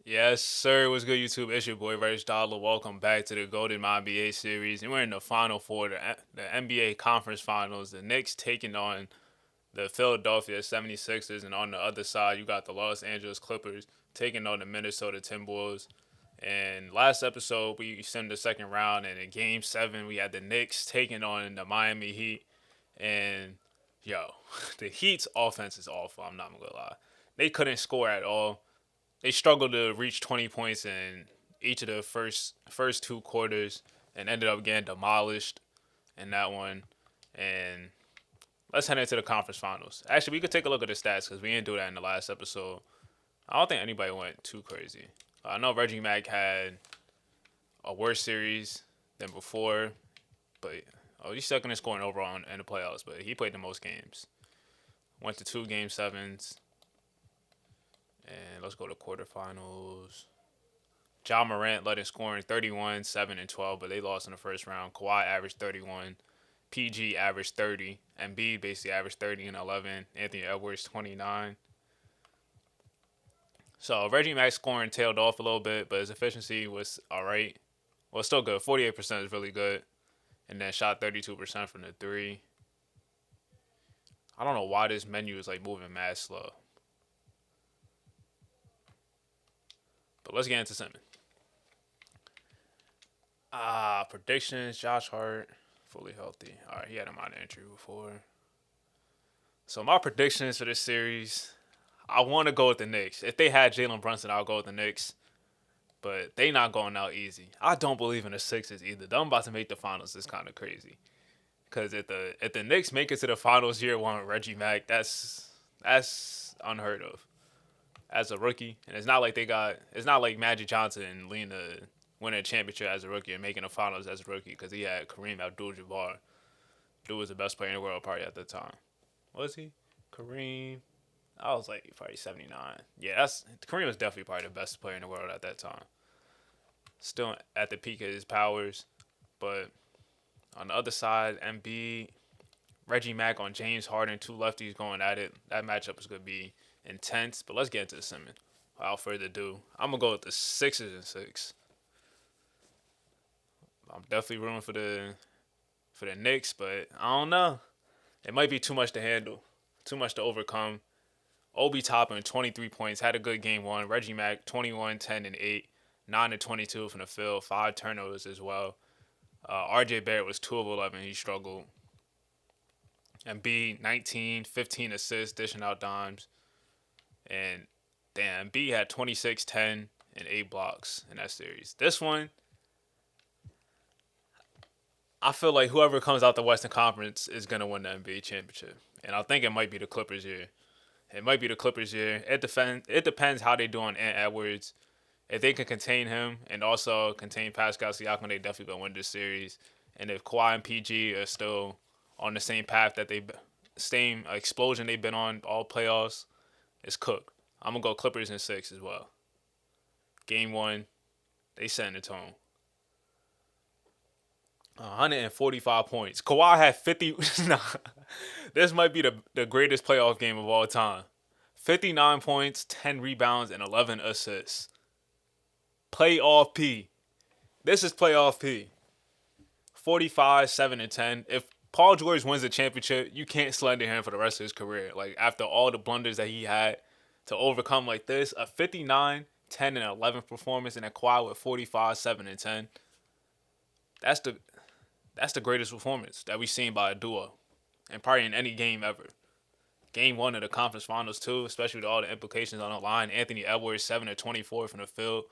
Yes, sir. What's good, YouTube? It's your boy, RegDolla. Welcome back to the Golden NBA series. And we're in the final four, the NBA Conference Finals. The Knicks taking on the Philadelphia 76ers. And on the other side, you got the Los Angeles Clippers taking on the Minnesota Timberwolves. And last episode, we sent the second round. And in game seven, we had the Knicks taking on the Miami Heat. And, yo, the Heat's offense is awful. I'm not going to lie. They couldn't score at all. They struggled to reach 20 points in each of the first two quarters and ended up getting demolished in that one. And let's head into the conference finals. Actually, we could take a look at the stats because we didn't do that in the last episode. I don't think anybody went too crazy. I know Reggie Mack had a worse series than before, but he's second in scoring overall in the playoffs. But he played the most games. Went to two game sevens, and let's go to quarterfinals. Ja Morant led in scoring 31, 7, and 12, but they lost in the first round. Kawhi averaged 31. PG averaged 30. Embiid basically averaged 30 and 11. Anthony Edwards 29. So Reggie Mack's scoring tailed off a little bit, but his efficiency was all right. Well, still good. 48% is really good. And then shot 32% from the three. I don't know why this menu is like moving mad slow. But let's get into Simmons. Predictions. Josh Hart, fully healthy. All right, he had a minor injury before. So my predictions for this series, I want to go with the Knicks. If they had Jalen Brunson, I'll go with the Knicks. But they not going out easy. I don't believe in the Sixers either. Them about to make the finals is kind of crazy. Because if the Knicks make it to the finals year one with Reggie Mack, that's unheard of as a rookie. And it's not like Magic Johnson leading the winning a championship as a rookie and making the finals as a rookie because he had Kareem Abdul-Jabbar. Dude was the best player in the world probably at the time. Was he? Kareem. I was like probably 79. Yeah, that's Kareem was definitely probably the best player in the world at that time. Still at the peak of his powers, but on the other side, MB, Reggie Mack on James Harden, two lefties going at it. That matchup is gonna be intense. But let's get into the Simmons. Without further ado, I'm gonna go with the Sixers and six. I'm definitely rooting for the Knicks, but I don't know. It might be too much to handle, too much to overcome. Obi Toppin, 23 points, had a good game one. Reggie Mack, 21, 10, and 8. 9 to 22 from the field, 5 turnovers as well. RJ Barrett was 2 of 11. He struggled. And B, 19, 15 assists, dishing out dimes. And damn, B had 26, 10, and 8 blocks in that series. This one, I feel like whoever comes out the Western Conference is going to win the NBA championship. And I think it might be the Clippers year. It might be the Clippers year. It depends how they do on Ant Edwards. If they can contain him and also contain Pascal Siakam, they definitely gonna win this series. And if Kawhi and PG are still on the same path that same explosion they've been on all playoffs, it's cooked. I'm gonna go Clippers in six as well. Game one, they setting the tone. 145 points. Kawhi had 50. Nah, this might be the greatest playoff game of all time. 59 points, 10 rebounds, and 11 assists. Playoff P. This is playoff P. 45, 7, and 10. If Paul George wins the championship, you can't slander him for the rest of his career. Like, after all the blunders that he had to overcome like this, a 59, 10, and 11 performance, and a Kawhi with 45, 7, and 10. That's the that's the greatest performance that we've seen by a duo, and probably in any game ever. Game one of the conference finals too, especially with all the implications on the line. Anthony Edwards 7 of 24 from the field,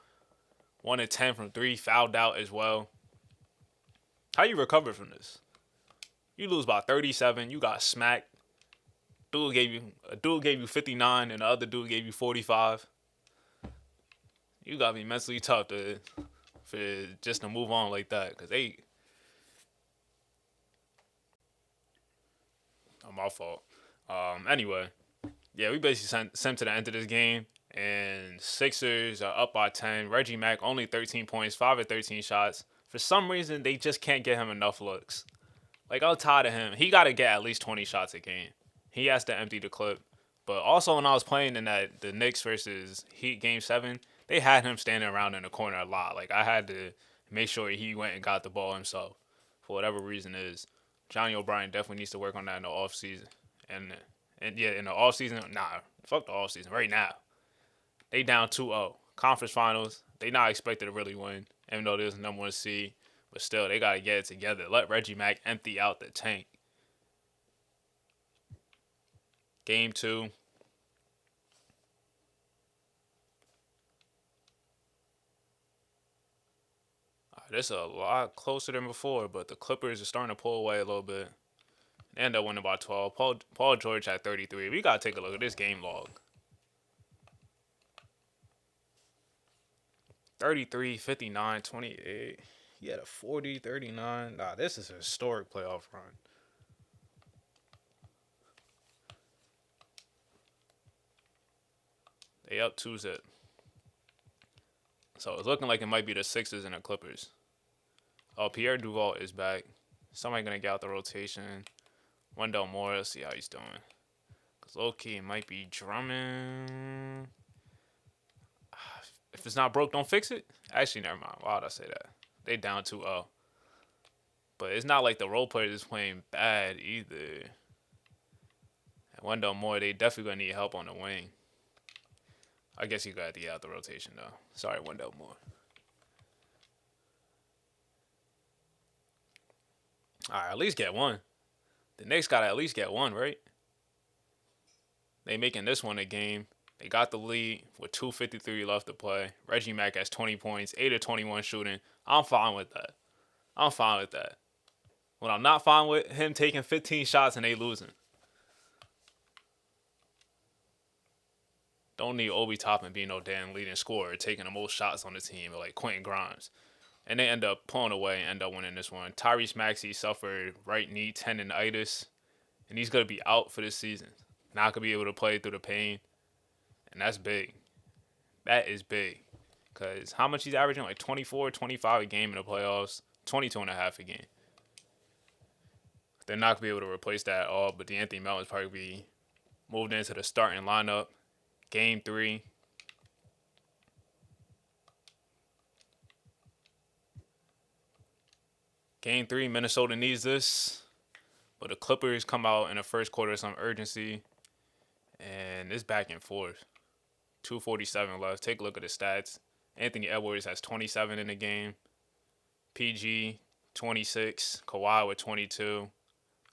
1 of 10 from three, fouled out as well. How you recover from this? You lose by 37. You got smacked. A dude gave you 59, and the other dude gave you 45. You gotta be mentally tough for just to move on like that, cause they, my fault. Anyway, yeah, we basically sent to the end of this game, and Sixers are up by 10. Reggie Mack only 13 points, 5 of 13 shots. For some reason, they just can't get him enough looks. Like, I'm tired of him. He got to get at least 20 shots a game. He has to empty the clip. But also when I was playing in that the Knicks versus Heat game 7, they had him standing around in the corner a lot. Like I had to make sure he went and got the ball himself for whatever reason is. Johnny O'Brien definitely needs to work on that in the off season. And yeah, in the off season, nah, fuck the off season. Right now, they down 2-0. Conference finals, they not expected to really win, even though there's number one seed. But still, they gotta get it together. Let Reggie Mack empty out the tank. Game 2. This is a lot closer than before, but the Clippers are starting to pull away a little bit. They end up winning by 12. Paul George had 33. We gotta take a look at this game log. 33, 59, 28. He had a 40, 39. Nah, this is a historic playoff run. They up 2-0. So it's looking like it might be the Sixers and the Clippers. Oh, Pierre Duval is back. Somebody gonna get out the rotation. Wendell Moore, let's see how he's doing. Because low-key, it might be Drummond. If it's not broke, don't fix it. Actually, never mind. Why would I say that? They down 2-0. But it's not like the role players is playing bad either. And Wendell Moore, they definitely gonna need help on the wing. I guess you got to get out the rotation though. Sorry, Wendell Moore. All right, at least get one. The Knicks got to at least get one, right? They making this one a game. They got the lead with 2:53 left to play. Reggie Mack has 20 points, 8 of 21 shooting. I'm fine with that. I'm fine with that. What I'm not fine with, him taking 15 shots and they losing. Don't need Obi Toppin being no damn leading scorer, taking the most shots on the team, like Quentin Grimes. And they end up pulling away and end up winning this one. Tyrese Maxey suffered right knee tendonitis, and he's going to be out for this season. Not going to be able to play through the pain, and that's big. That is big. Because how much he's averaging? Like 24, 25 a game in the playoffs, 22 and a half a game. They're not going to be able to replace that at all, but DeAnthony Melton's probably be moved into the starting lineup. Game 3. Game 3, Minnesota needs this. But the Clippers come out in the first quarter with some urgency. And it's back and forth. 2:47 left. Take a look at the stats. Anthony Edwards has 27 in the game. PG, 26. Kawhi with 22.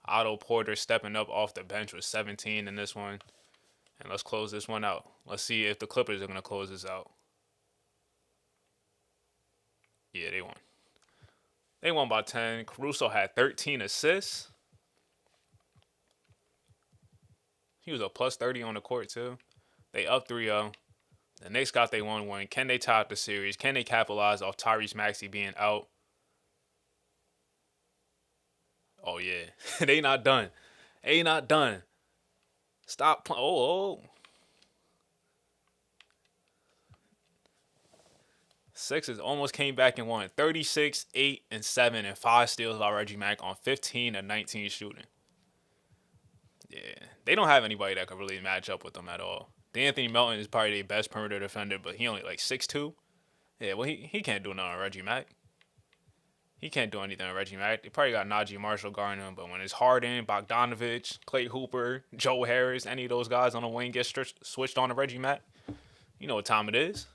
Otto Porter stepping up off the bench with 17 in this one. And let's close this one out. Let's see if the Clippers are going to close this out. Yeah, they won. They won by 10. Caruso had 13 assists. He was a plus 30 on the court, too. They up 3-0. The Knicks got their 1 win. Can they tie up the series? Can they capitalize off Tyrese Maxey being out? Oh, yeah. They not done. They not done. Stop playing. Oh. Sixers almost came back and won. 36, 8, and 7, and 5 steals by Reggie Mack on 15 and 19 shooting. Yeah. They don't have anybody that could really match up with them at all. D'Anthony Melton is probably their best perimeter defender, but he only like 6'2". Yeah, well, he can't do nothing on Reggie Mack. He can't do anything on Reggie Mack. They probably got Najee Marshall guarding him, but when it's Harden, Bogdanovich, Clay Hooper, Joe Harris, any of those guys on the wing get switched on to Reggie Mack, you know what time it is.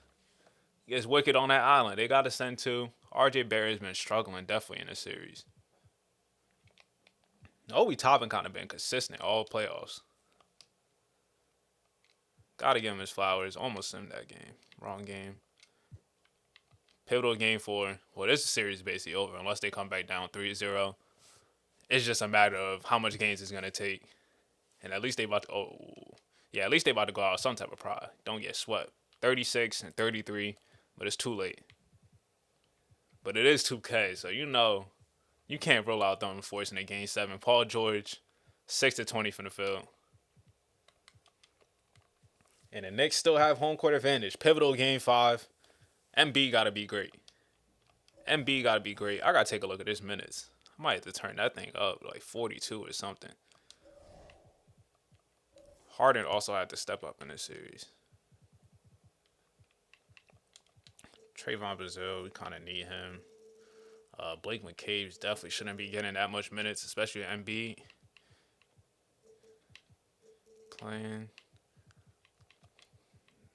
He gets wicked on that island. They got to send 2. RJ Barrett's been struggling definitely in this series. Obi Toppin kind of been consistent all playoffs. Got to give him his flowers. Almost in that game. Wrong game. Pivotal game 4. Well, this series is basically over unless they come back down 3-0. It's just a matter of how much games it's going to take. And at least they about to... at least they about to go out with some type of pride. Don't get swept. 36 and 33, but it's too late. But it is 2K, so you know you can't roll out them forcing a game 7. Paul George, 6 of 20 from the field. And the Knicks still have home court advantage. Pivotal game 5. MB got to be great. MB got to be great. I got to take a look at his minutes. I might have to turn that thing up like 42 or something. Harden also had to step up in this series. Trayvon Brazil, we kind of need him. Blake McCabe definitely shouldn't be getting that much minutes, especially Embiid playing.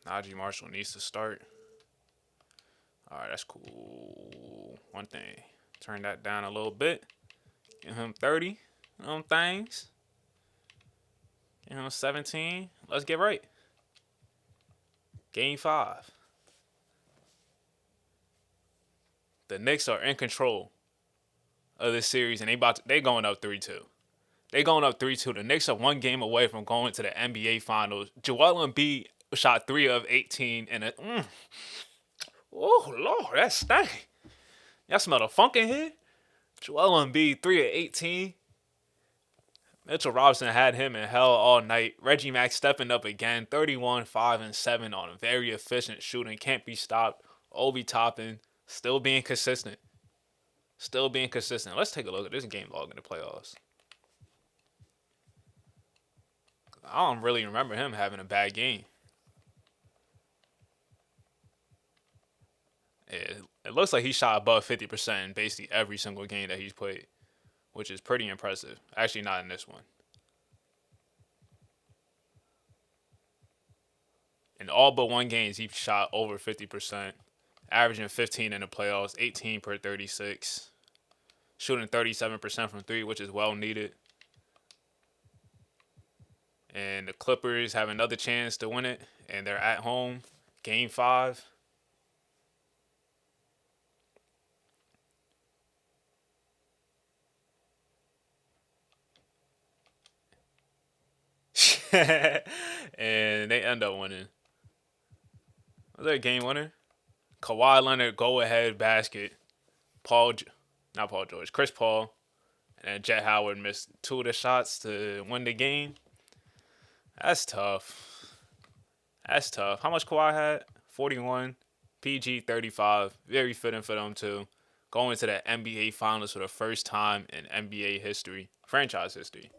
Najee Marshall needs to start. All right, that's cool. One thing, turn that down a little bit. Give him 30 on things. Give him 17. Let's get right. Game 5. The Knicks are in control of this series, and they going up 3-2. They going up 3-2. The Knicks are one game away from going to the NBA Finals. Joel Embiid shot 3 of 18, and oh Lord, that stank. Y'all smell the funk in here? Joel Embiid 3 of 18. Mitchell Robinson had him in hell all night. Reggie Mack stepping up again, 31, 5, and 7 on a very efficient shooting. Can't be stopped. Obi Toppin still being consistent. Let's take a look at this game log in the playoffs. I don't really remember him having a bad game. It looks like he shot above 50% in basically every single game that he's played, which is pretty impressive. Actually, not in this one. In all but one games, he shot over 50%, averaging 15 in the playoffs, 18 per 36, shooting 37% from 3, which is well needed. And the Clippers have another chance to win it, and they're at home, Game 5. And they end up winning. Was that a game winner? Kawhi Leonard go-ahead basket. Chris Paul, and then Jet Howard missed 2 of the shots to win the game. That's tough. How much Kawhi had? 41. PG 35. Very fitting for them too. Going to the NBA Finals for the first time in NBA history, franchise history.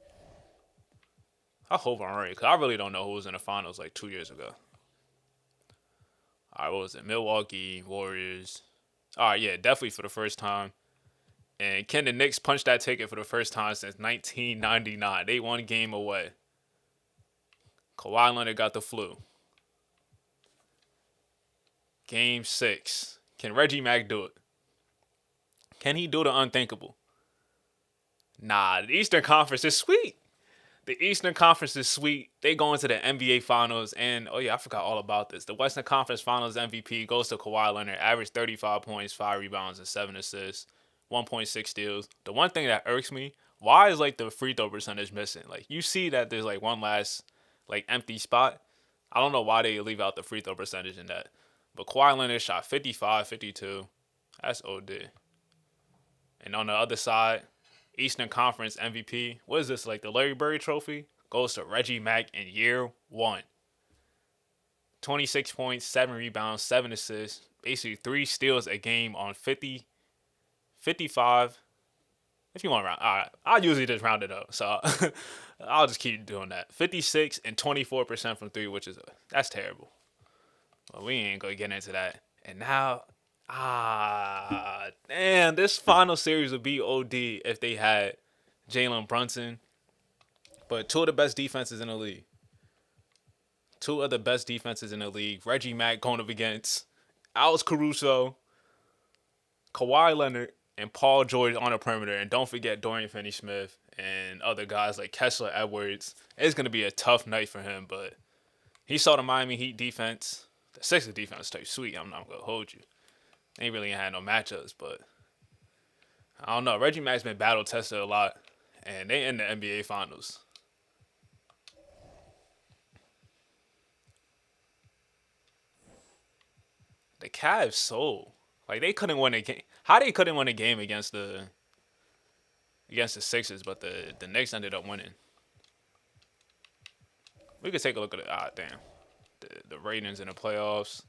I hope I'm right, because I really don't know who was in the finals like 2 years ago. All right, what was it? Milwaukee Warriors. All right, yeah, definitely for the first time. And can the Knicks punch that ticket for the first time since 1999? They one game away. Kawhi Leonard got the flu. Game 6. Can Reggie Mack do it? Can he do the unthinkable? Nah, the Eastern Conference is sweet. They go into the NBA Finals, and oh yeah, I forgot all about this. The Western Conference Finals MVP goes to Kawhi Leonard, averaged 35 points, 5 rebounds, and 7 assists, 1.6 steals. The one thing that irks me, why is like the free throw percentage missing? Like you see that there's like one last like empty spot. I don't know why they leave out the free throw percentage in that. But Kawhi Leonard shot 55, 52. That's OD. And on the other side, Eastern Conference MVP. What is this, like the Larry Bird trophy? Goes to Reggie Mack in year 1. 26 points, 7 rebounds, 7 assists. Basically 3 steals a game on 50, 55. If you want to round. All right. I usually just round it up. So I'll just keep doing that. 56 and 24% from 3, which is, that's terrible. But we ain't going to get into that. And now, damn, this final series would be OD if they had Jalen Brunson. But 2 of the best defenses in the league. Reggie Mack going up against Alex Caruso, Kawhi Leonard, and Paul George on the perimeter. And don't forget Dorian Finney-Smith and other guys like Kessler Edwards. It's going to be a tough night for him, but he saw the Miami Heat defense. The Sixers defense type sweet. I'm not going to hold you. They really ain't had no matchups, but I don't know. Reggie Mack's been battle tested a lot, and they in the NBA Finals. The Cavs sold. Like they couldn't win a game. How they couldn't win a game against the Sixers, but the Knicks ended up winning. We could take a look at it. Damn. The ratings in the playoffs.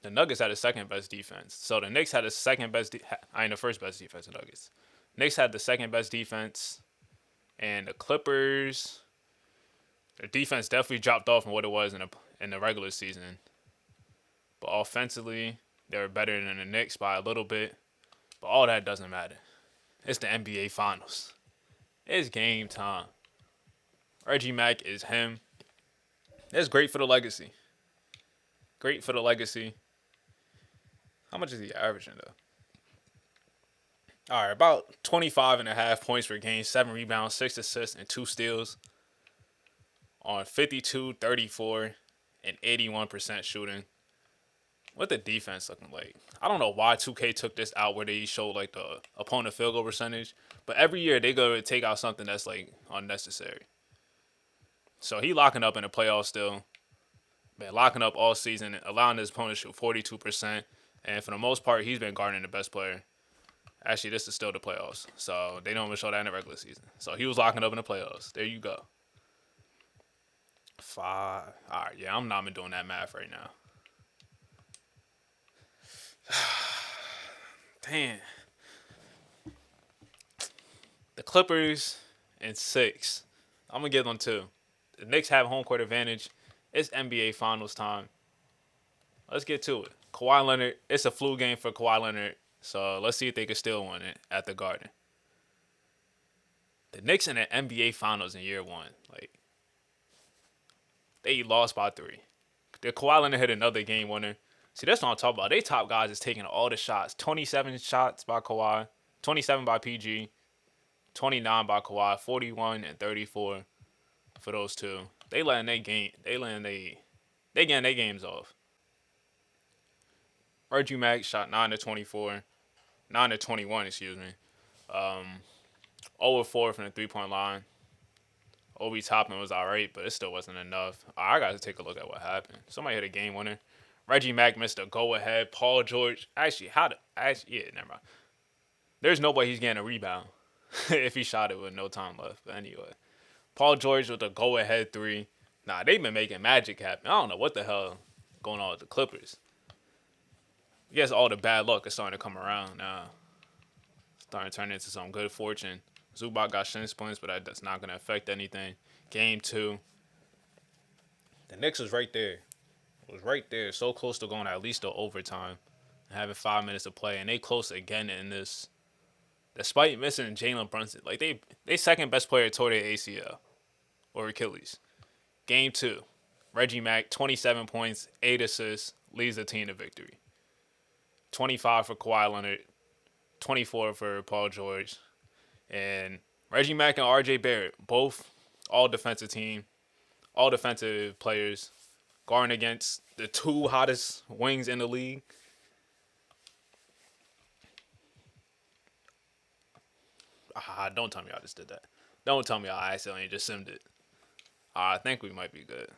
The Nuggets had the second best defense. So the Knicks had the second best. The first best defense. The Nuggets. Knicks had the second best defense, and the Clippers. The defense definitely dropped off from what it was in the regular season. But offensively, they were better than the Knicks by a little bit. But all that doesn't matter. It's the NBA Finals. It's game time. Reggie Mack is him. It's great for the legacy. Great for the legacy. How much is he averaging, though? All right, about 25.5 points per game, 7 rebounds, 6 assists, and 2 steals on 52, 34, and 81% shooting. What the defense looking like? I don't know why 2K took this out where they showed like the opponent field goal percentage, but every year they go to take out something that's like unnecessary. So he locking up in the playoffs still. Been locking up all season, allowing his opponent to shoot 42%, and for the most part, he's been guarding the best player. Actually, this is still the playoffs, so they don't even show that in the regular season. So he was locking up in the playoffs. There you go. 5. All right, yeah, I'm not even doing that math right now. Damn. The Clippers in 6. I'm going to give them 2. The Knicks have home court advantage. It's NBA Finals time. Let's get to it. Kawhi Leonard, it's a flu game for Kawhi Leonard, so let's see if they can still win it at the Garden. The Knicks in the NBA Finals in year 1. Like, they lost by 3. The Kawhi Leonard hit another game winner. See, that's what I'm talking about. They top guys is taking all the shots. 27 shots by Kawhi, 27 by PG, 29 by Kawhi, 41 and 34 for those two. They letting they game. They getting their games off. Reggie Mack shot 9 to 24, 9 to 21. Excuse me. 0-4 from the 3-point line. Obi Toppin was alright, but it still wasn't enough. I got to take a look at what happened. Somebody hit a game winner. Reggie Mack missed a go-ahead. Paul George. Never mind. There's no way he's getting a rebound if he shot it with no time left. But anyway, Paul George with a go-ahead 3. Nah, they've been making magic happen. I don't know what the hell going on with the Clippers. I guess all the bad luck is starting to come around now. Starting to turn into some good fortune. Zubac got shin splints, but that's not going to affect anything. Game 2. The Knicks was right there. It was right there. So close to going at least to overtime. And having 5 minutes to play. And they close again in this. Despite missing Jalen Brunson. Like, they second best player tore their ACL. Or Achilles. Game 2. Reggie Mack, 27 points, 8 assists. Leads the team to victory. 25 for Kawhi Leonard. 24 for Paul George. And Reggie Mack and RJ Barrett, both all defensive team, all defensive players, guarding against the 2 hottest wings in the league. Don't tell me I just did that. Don't tell me I accidentally just simmed it. I think we might be good.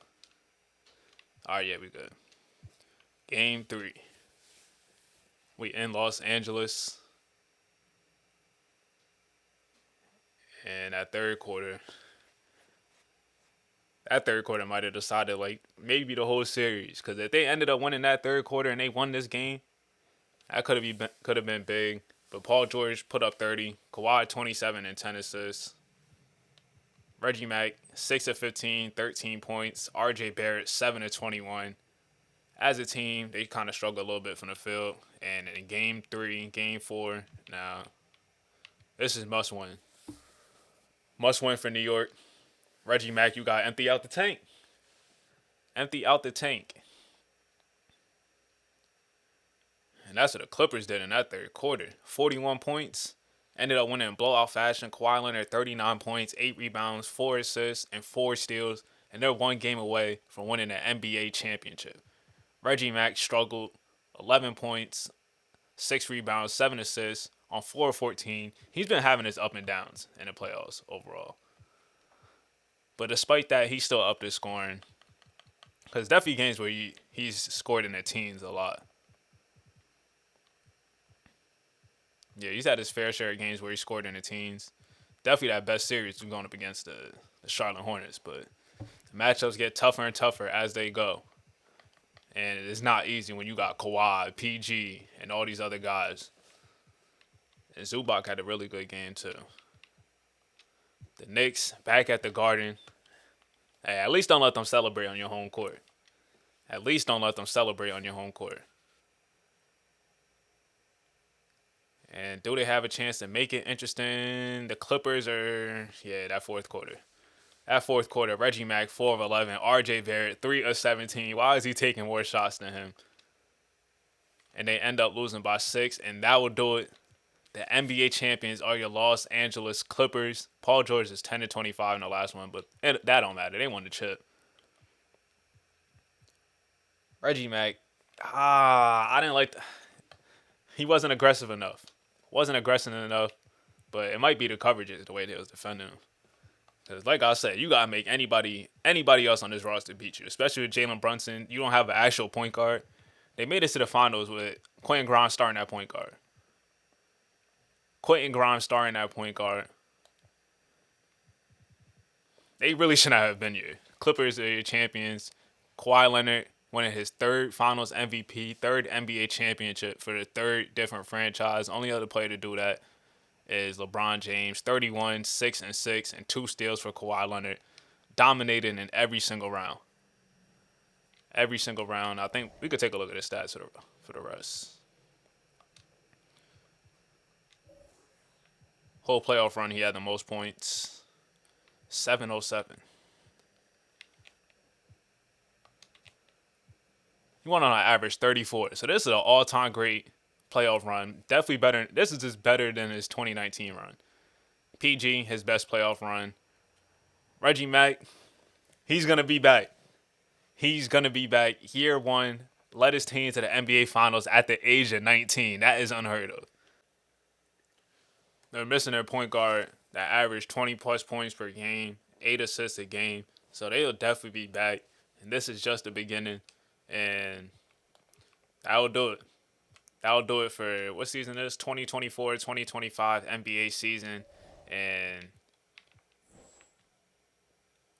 Alright, yeah, we good. Game 3. We in Los Angeles. And that third quarter might have decided, like, maybe the whole series. Because if they ended up winning that third quarter and they won this game, that could have been big. But Paul George put up 30. Kawhi 27 and 10 assists. Reggie Mack 6 of 15, 13 points. RJ Barrett 7 of 21. As a team, they kind of struggled a little bit from the field. And in game 3, game 4, now this is must win. Must win for New York. Reggie Mack, you got empty out the tank. Empty out the tank. And that's what the Clippers did in that third quarter. 41 points. Ended up winning in blowout fashion. Kawhi Leonard, 39 points, 8 rebounds, 4 assists, and 4 steals. And they're 1 game away from winning the NBA championship. Reggie Mack struggled. 11 points, 6 rebounds, 7 assists on 4 of 14. He's been having his up and downs in the playoffs overall. But despite that, he's still up there scoring. Because definitely games where he's scored in the teens a lot. Yeah, he's had his fair share of games where he scored in the teens. Definitely that best series going up against the Charlotte Hornets. But the matchups get tougher and tougher as they go. And it's not easy when you got Kawhi, PG, and all these other guys. And Zubac had a really good game, too. The Knicks back at the Garden. Hey, at least don't let them celebrate on your home court. At least don't let them celebrate on your home court. And do they have a chance to make it interesting? The Clippers are, yeah, that fourth quarter. That fourth quarter, Reggie Mack, 4 of 11. RJ Barrett, 3 of 17. Why is he taking more shots than him? And they end up losing by 6, and that will do it. The NBA champions are your Los Angeles Clippers. Paul George is 10 to 25 in the last one, but that don't matter. They won the chip. Reggie Mack, I didn't like. He wasn't aggressive enough. Wasn't aggressive enough, but it might be the coverages, the way they was defending him. Because, like I said, you gotta make anybody else on this roster beat you, especially with Jalen Brunson. You don't have an actual point guard. They made it to the finals with Quentin Grimes starting that point guard. Quentin Grimes starting that point guard. They really should not have been here. Clippers are your champions. Kawhi Leonard winning his third Finals MVP, third NBA championship for the third different franchise. Only other player to do that is LeBron James. 31, 6 and 6, and 2 steals for Kawhi Leonard. Dominated in every single round. Every single round. I think we could take a look at his stats for the rest. Whole playoff run, he had the most points. 707. He won on an average 34. So this is an all-time great playoff run. Definitely better. This is just better than his 2019 run. PG, his best playoff run. Reggie Mack, he's going to be back. He's going to be back. Year one, led his team to the NBA Finals at the age of 19. That is unheard of. They're missing their point guard that averaged 20-plus points per game, 8 assists a game. So they'll definitely be back. And this is just the beginning. And that will do it. That will do it for what season is 2024, 2025 NBA season. And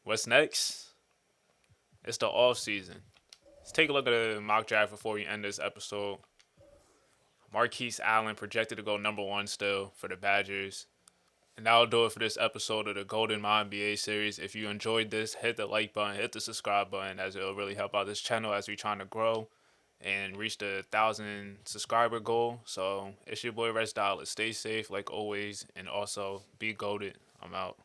what's next? It's the off season. Let's take a look at the mock draft before we end this episode. Marquise Allen projected to go number 1 still for the Badgers. And that'll do it for this episode of the Golden My NBA series. If you enjoyed this, hit the like button, hit the subscribe button, as it'll really help out this channel as we're trying to grow and reach the 1,000 subscriber goal. So it's your boy RegDolla. Stay safe like always, and also be goated. I'm out.